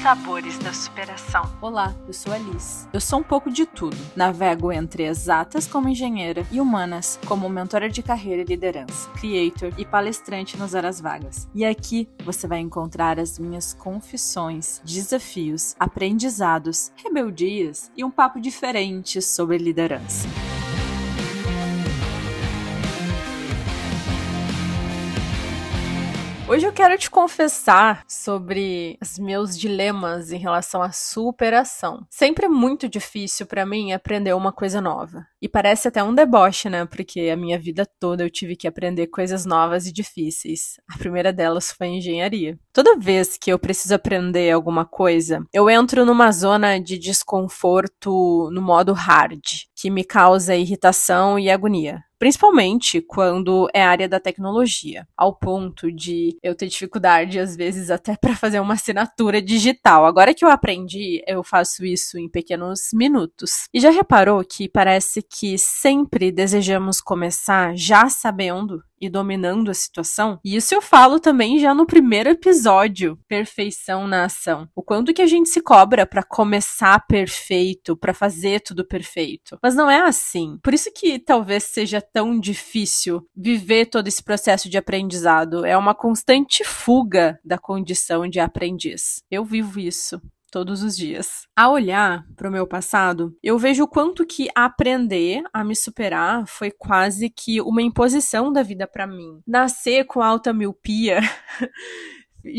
Sabores da superação. Olá, eu sou a Liz. Eu sou um pouco de tudo. Navego entre exatas como engenheira e humanas como mentora de carreira e liderança, creator e palestrante nas horas vagas. E aqui você vai encontrar as minhas confissões, desafios, aprendizados, rebeldias e um papo diferente sobre liderança. Hoje eu quero te confessar sobre os meus dilemas em relação à superação. Sempre é muito difícil pra mim aprender uma coisa nova. E parece até um deboche, né? Porque a minha vida toda eu tive que aprender coisas novas e difíceis. A primeira delas foi engenharia. Toda vez que eu preciso aprender alguma coisa, eu entro numa zona de desconforto no modo hard, que me causa irritação e agonia. Principalmente quando é área da tecnologia, ao ponto de eu ter dificuldade, às vezes, até para fazer uma assinatura digital. Agora que eu aprendi, eu faço isso em pequenos minutos. E já reparou que parece que sempre desejamos começar já sabendo e dominando a situação? E isso eu falo também já no primeiro episódio, Perfeição na Ação. O quanto que a gente se cobra pra começar perfeito, pra fazer tudo perfeito. Mas não é assim. Por isso que talvez seja tão difícil viver todo esse processo de aprendizado. É uma constante fuga da condição de aprendiz. Eu vivo isso todos os dias. Ao olhar para o meu passado, eu vejo o quanto que aprender a me superar foi quase que uma imposição da vida para mim. Nascer com alta miopia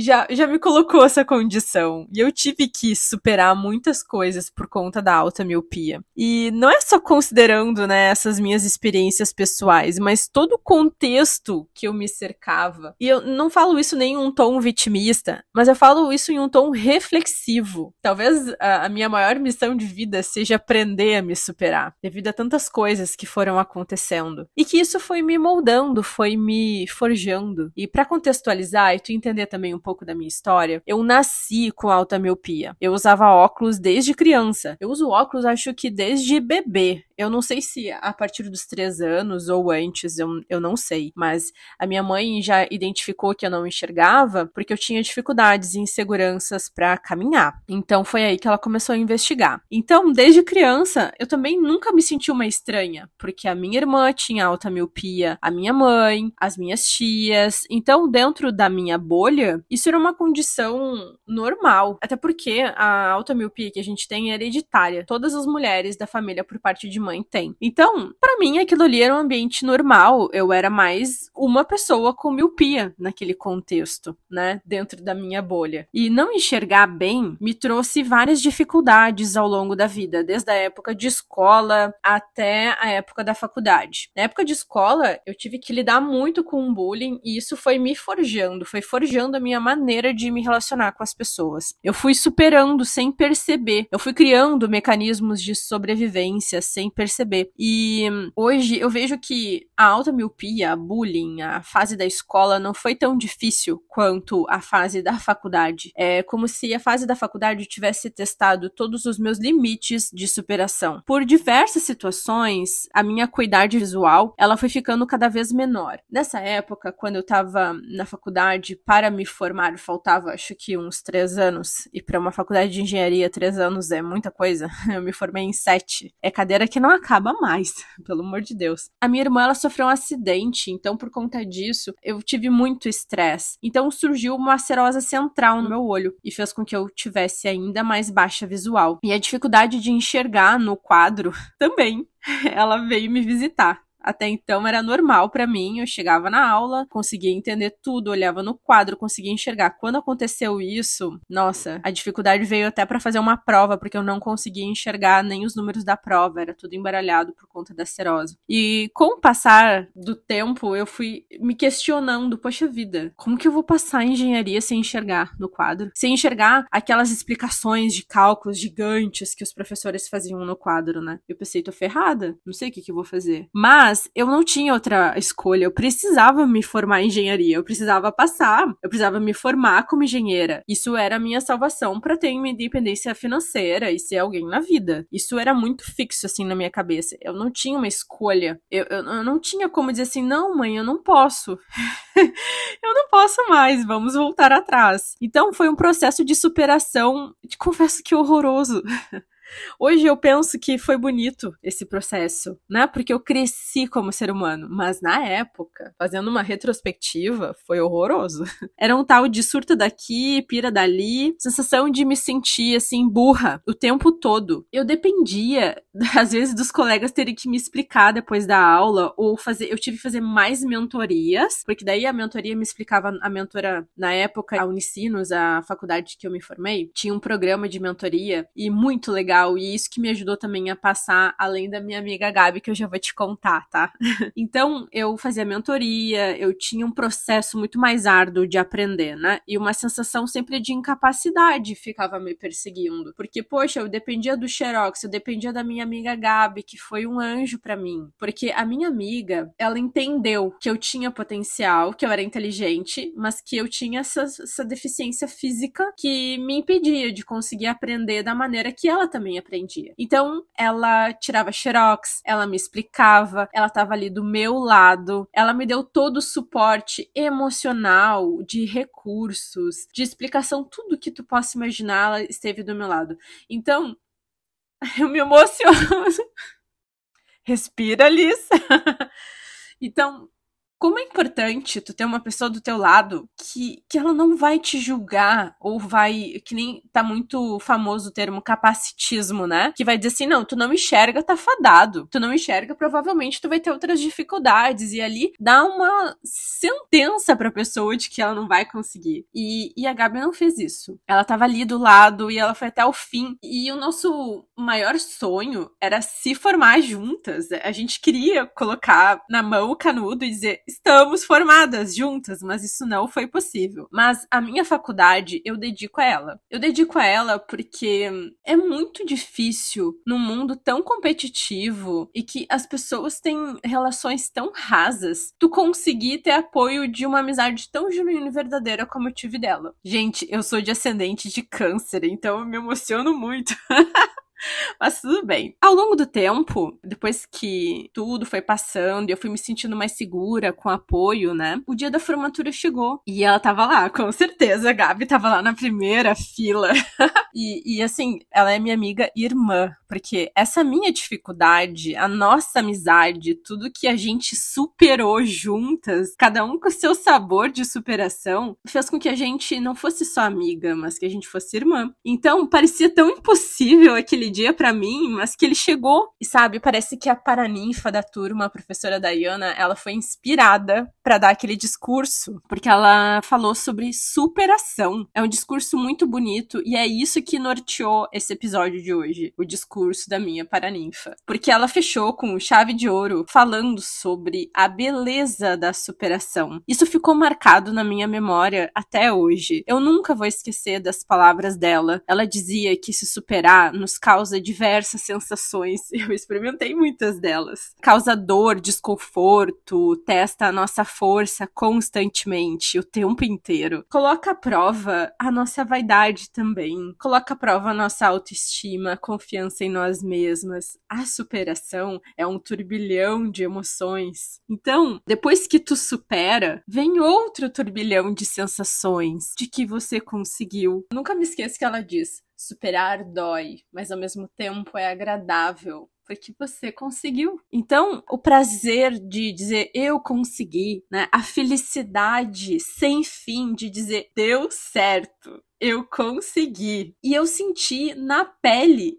já me colocou essa condição. E eu tive que superar muitas coisas por conta da alta miopia. E não é só considerando, né, essas minhas experiências pessoais, mas todo o contexto que eu me cercava. E eu não falo isso nem em um tom vitimista, mas eu falo isso em um tom reflexivo. Talvez a minha maior missão de vida seja aprender a me superar, devido a tantas coisas que foram acontecendo. E que isso foi me moldando, foi me forjando. E para contextualizar e tu entender também um pouco da minha história, eu nasci com alta miopia. Eu usava óculos desde criança. Eu uso óculos, acho que desde bebê. Eu não sei se a partir dos 3 anos ou antes, eu não sei. Mas a minha mãe já identificou que eu não enxergava porque eu tinha dificuldades e inseguranças para caminhar. Então foi aí que ela começou a investigar. Então, desde criança, eu também nunca me senti uma estranha, porque a minha irmã tinha alta miopia, a minha mãe, as minhas tias. Então, dentro da minha bolha, isso era uma condição normal. Até porque a alta miopia que a gente tem é hereditária. Todas as mulheres da família por parte de mãe têm. Então, pra mim, aquilo ali era um ambiente normal. Eu era mais uma pessoa com miopia naquele contexto, né? Dentro da minha bolha. E não enxergar bem me trouxe várias dificuldades ao longo da vida. Desde a época de escola até a época da faculdade. Na época de escola, eu tive que lidar muito com o bullying e isso foi me forjando. Foi forjando a minha maneira de me relacionar com as pessoas. Eu fui superando sem perceber. Eu fui criando mecanismos de sobrevivência sem perceber. E hoje eu vejo que a alta miopia, a bullying, a fase da escola não foi tão difícil quanto a fase da faculdade. É como se a fase da faculdade tivesse testado todos os meus limites de superação. Por diversas situações, a minha acuidade visual, ela foi ficando cada vez menor. Nessa época, quando eu tava na faculdade, para me formar, faltava acho que uns 3 anos. E para uma faculdade de engenharia, 3 anos é muita coisa. Eu me formei em 7. É cadeira que não acaba mais, pelo amor de Deus. A minha irmã, ela sofreu um acidente, então por conta disso, eu tive muito estresse. Então surgiu uma cerose central no meu olho e fez com que eu tivesse ainda mais baixa visual. E a dificuldade de enxergar no quadro também, ela veio me visitar. Até então era normal pra mim, eu chegava na aula, conseguia entender tudo, olhava no quadro, conseguia enxergar. Quando aconteceu isso, nossa, a dificuldade veio até pra fazer uma prova, porque eu não conseguia enxergar nem os números da prova, era tudo embaralhado por conta da cerose. E com o passar do tempo, eu fui me questionando, poxa vida, como que eu vou passar em engenharia sem enxergar no quadro? Sem enxergar aquelas explicações de cálculos gigantes que os professores faziam no quadro, né? Eu pensei, tô ferrada, não sei o que eu vou fazer. Mas Mas eu não tinha outra escolha, eu precisava me formar em engenharia, eu precisava passar, eu precisava me formar como engenheira. Isso era a minha salvação para ter uma independência financeira e ser alguém na vida. Isso era muito fixo, assim, na minha cabeça. Eu não tinha uma escolha. Eu não tinha como dizer assim, não, mãe, eu não posso. Eu não posso mais, vamos voltar atrás. Então, foi um processo de superação, te confesso que horroroso. Hoje eu penso que foi bonito esse processo, né? Porque eu cresci como ser humano. Mas na época, fazendo uma retrospectiva, foi horroroso. Era um tal de surta daqui, pira dali, sensação de me sentir, assim, burra o tempo todo. Eu dependia, às vezes, dos colegas terem que me explicar depois da aula, ou eu tive que fazer mais mentorias, porque daí a mentoria me explicava, a mentora, na época, a Unicinos, a faculdade que eu me formei, tinha um programa de mentoria, e muito legal. E isso que me ajudou também a passar, além da minha amiga Gabi, que eu já vou te contar, tá? Então, eu fazia mentoria, eu tinha um processo muito mais árduo de aprender, né? E uma sensação sempre de incapacidade ficava me perseguindo. Porque, poxa, eu dependia do Xerox, eu dependia da minha amiga Gabi, que foi um anjo pra mim. Porque a minha amiga, ela entendeu que eu tinha potencial, que eu era inteligente, mas que eu tinha essa deficiência física que me impedia de conseguir aprender da maneira que ela também aprendia. Então, ela tirava xerox, ela me explicava, ela estava ali do meu lado, ela me deu todo o suporte emocional, de recursos, de explicação, tudo que tu possa imaginar, ela esteve do meu lado. Então, eu me emociono. Respira, Liz. Então, como é importante tu ter uma pessoa do teu lado que ela não vai te julgar ou vai, que nem tá muito famoso o termo capacitismo, né? Que vai dizer assim, não, tu não enxerga, tá fadado. Tu não enxerga, provavelmente tu vai ter outras dificuldades. E ali dá uma sentença pra pessoa de que ela não vai conseguir. E a Gabi não fez isso. Ela tava ali do lado e ela foi até o fim. E o nosso maior sonho era se formar juntas. A gente queria colocar na mão o canudo e dizer, estamos formadas juntas, mas isso não foi possível. Mas a minha faculdade, eu dedico a ela. Eu dedico a ela porque é muito difícil num mundo tão competitivo e que as pessoas têm relações tão rasas, tu conseguir ter apoio de uma amizade tão genuína e verdadeira como eu tive dela. Gente, eu sou de ascendente de câncer, então eu me emociono muito. Mas tudo bem. Ao longo do tempo, depois que tudo foi passando e eu fui me sentindo mais segura, com apoio, né? O dia da formatura chegou. E ela tava lá, com certeza. A Gabi tava lá na primeira fila. E assim, ela é minha amiga irmã. Porque essa minha dificuldade, a nossa amizade, tudo que a gente superou juntas, cada um com o seu sabor de superação, fez com que a gente não fosse só amiga, mas que a gente fosse irmã. Então, parecia tão impossível aquele dia pra mim, mas que ele chegou. E sabe, parece que a paraninfa da turma, a professora Dayana, ela foi inspirada pra dar aquele discurso, porque ela falou sobre superação. É um discurso muito bonito e é isso que norteou esse episódio de hoje, o discurso da minha paraninfa. Porque ela fechou com chave de ouro falando sobre a beleza da superação. Isso ficou marcado na minha memória até hoje. Eu nunca vou esquecer das palavras dela. Ela dizia que se superar nos causa diversas sensações. Eu experimentei muitas delas. Causa dor, desconforto, testa a nossa força constantemente, o tempo inteiro. Coloca à prova a nossa vaidade também. Coloca à prova a nossa autoestima, a confiança em nós mesmas. A superação é um turbilhão de emoções. Então, depois que tu supera, vem outro turbilhão de sensações de que você conseguiu. Nunca me esqueço que ela diz: superar dói, mas ao mesmo tempo é agradável, porque você conseguiu. Então, o prazer de dizer eu consegui, né? A felicidade sem fim de dizer deu certo. Eu consegui. E eu senti na pele,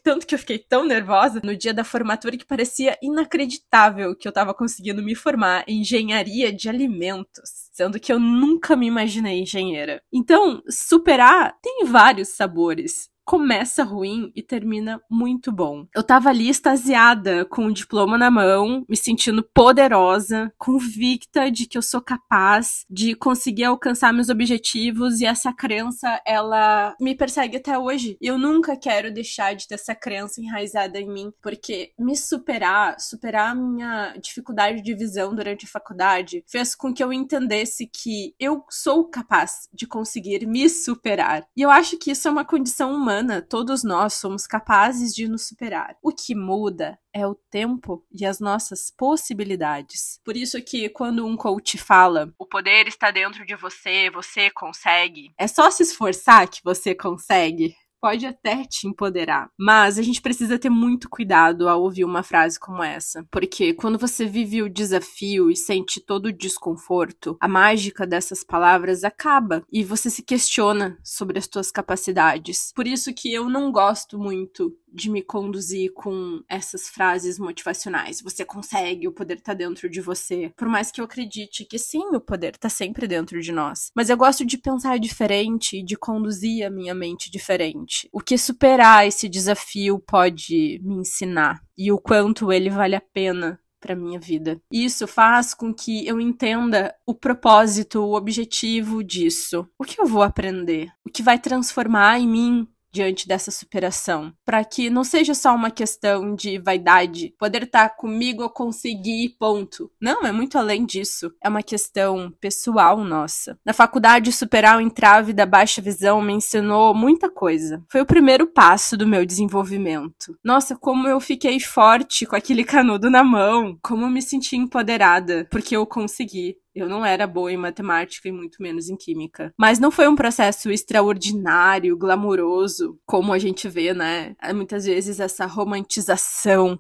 tanto que eu fiquei tão nervosa no dia da formatura que parecia inacreditável que eu tava conseguindo me formar em engenharia de alimentos, sendo que eu nunca me imaginei engenheira. Então, superar tem vários sabores. começa ruim e termina muito bom. Eu tava ali extasiada, com o diploma na mão, me sentindo poderosa, convicta de que eu sou capaz de conseguir alcançar meus objetivos, e essa crença, ela me persegue até hoje. E eu nunca quero deixar de ter essa crença enraizada em mim, porque me superar a minha dificuldade de visão durante a faculdade, fez com que eu entendesse que eu sou capaz de conseguir me superar. E eu acho que isso é uma condição humana. Todos nós somos capazes de nos superar. O que muda é o tempo e as nossas possibilidades. Por isso que quando um coach fala, o poder está dentro de você, você consegue, é só se esforçar que você consegue. Pode até te empoderar. Mas a gente precisa ter muito cuidado ao ouvir uma frase como essa. Porque quando você vive o desafio e sente todo o desconforto, a mágica dessas palavras acaba e você se questiona sobre as suas capacidades. Por isso que eu não gosto muito de me conduzir com essas frases motivacionais. Você consegue, o poder tá dentro de você. Por mais que eu acredite que sim, o poder tá sempre dentro de nós. Mas eu gosto de pensar diferente e de conduzir a minha mente diferente. O que superar esse desafio pode me ensinar e o quanto ele vale a pena para minha vida. Isso faz com que eu entenda o propósito, o objetivo disso. O que eu vou aprender? O que vai transformar em mim diante dessa superação, para que não seja só uma questão de vaidade, poder estar comigo, eu consegui, ponto. Não, é muito além disso. É uma questão pessoal nossa. Na faculdade, superar o entrave da baixa visão me ensinou muita coisa. Foi o primeiro passo do meu desenvolvimento. Nossa, como eu fiquei forte com aquele canudo na mão, como eu me senti empoderada, porque eu consegui. Eu não era boa em matemática e muito menos em química. Mas não foi um processo extraordinário, glamouroso, como a gente vê, né? Muitas vezes essa romantização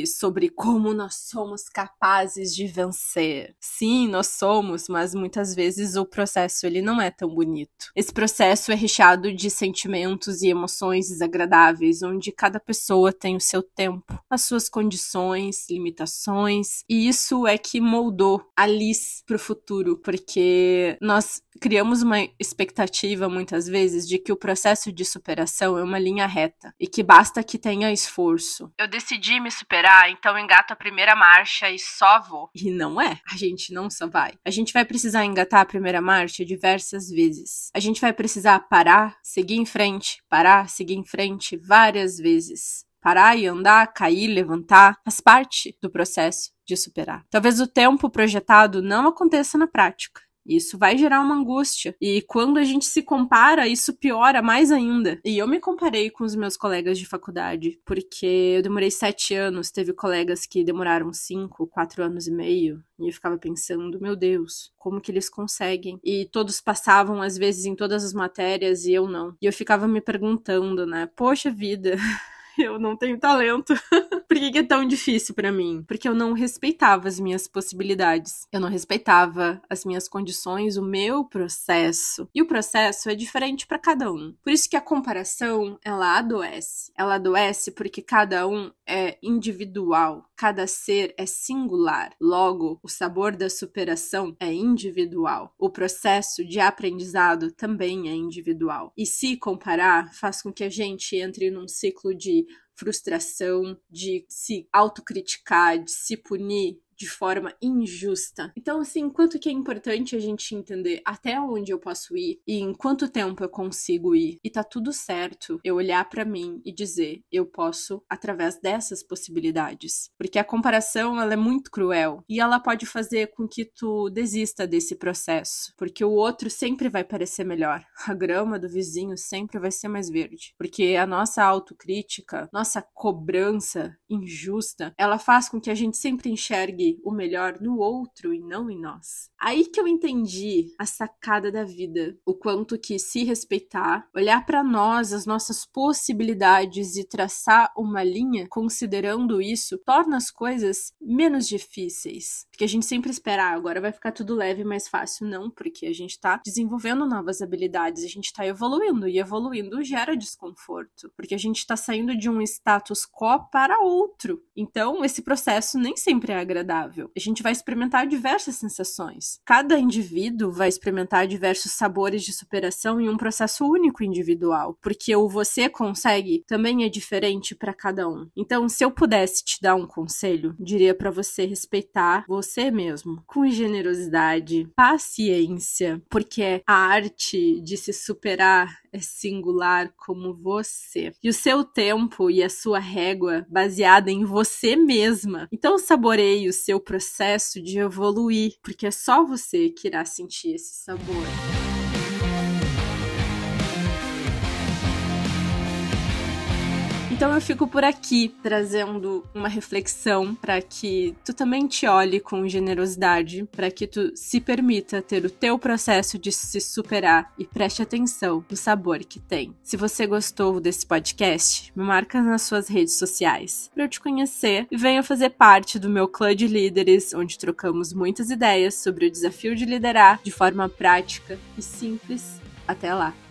sobre como nós somos capazes de vencer. Sim, nós somos, mas muitas vezes o processo ele não é tão bonito. Esse processo é recheado de sentimentos e emoções desagradáveis, onde cada pessoa tem o seu tempo, as suas condições, limitações, e isso é que moldou a Liz pro futuro, porque nós criamos uma expectativa muitas vezes de que o processo de superação é uma linha reta e que basta que tenha esforço. Eu decidi me superar, então engato a primeira marcha e só vou. E não é. A gente não só vai. A gente vai precisar engatar a primeira marcha diversas vezes. A gente vai precisar parar, seguir em frente, parar, seguir em frente várias vezes. Parar e andar, cair, levantar, faz parte do processo de superar. Talvez o tempo projetado não aconteça na prática. Isso vai gerar uma angústia. E quando a gente se compara, isso piora mais ainda. E eu me comparei com os meus colegas de faculdade, porque eu demorei 7 anos, teve colegas que demoraram 5, 4 anos e meio, e eu ficava pensando, meu Deus, como que eles conseguem? E todos passavam, às vezes, em todas as matérias, e eu não. E eu ficava me perguntando, né, poxa vida... Eu não tenho talento. Por que é tão difícil pra mim? Porque eu não respeitava as minhas possibilidades. Eu não respeitava as minhas condições, o meu processo. E o processo é diferente pra cada um. Por isso que a comparação, ela adoece. Ela adoece porque cada um é individual. Cada ser é singular. Logo, o sabor da superação é individual. O processo de aprendizado também é individual. E se comparar, faz com que a gente entre num ciclo de frustração, de se autocriticar, de se punir de forma injusta. Então, assim, quanto que é importante a gente entender até onde eu posso ir e em quanto tempo eu consigo ir. E tá tudo certo eu olhar pra mim e dizer, eu posso através dessas possibilidades. Porque a comparação, ela é muito cruel e ela pode fazer com que tu desista desse processo. Porque o outro sempre vai parecer melhor. A grama do vizinho sempre vai ser mais verde. Porque a nossa autocrítica, nossa cobrança injusta, ela faz com que a gente sempre enxergue o melhor no outro e não em nós. Aí que eu entendi a sacada da vida, o quanto que se respeitar, olhar para nós, as nossas possibilidades e traçar uma linha, considerando isso, torna as coisas menos difíceis. Porque a gente sempre espera, agora vai ficar tudo leve e mais fácil. Não, porque a gente tá desenvolvendo novas habilidades, a gente tá evoluindo, e evoluindo gera desconforto, porque a gente tá saindo de um status quo para outro. Então, esse processo nem sempre é agradável. saudável. A gente vai experimentar diversas sensações. Cada indivíduo vai experimentar diversos sabores de superação em um processo único individual, porque o você consegue também é diferente para cada um. Então, se eu pudesse te dar um conselho, diria para você respeitar você mesmo, com generosidade, paciência, porque a arte de se superar é singular como você. E o seu tempo e a sua régua baseada em você mesma. Então saboreie o seu processo de evoluir, porque é só você que irá sentir esse sabor. Então eu fico por aqui trazendo uma reflexão para que tu também te olhe com generosidade, para que tu se permita ter o teu processo de se superar e preste atenção no sabor que tem. Se você gostou desse podcast, me marca nas suas redes sociais para eu te conhecer e venha fazer parte do meu clã de líderes, onde trocamos muitas ideias sobre o desafio de liderar de forma prática e simples. Até lá!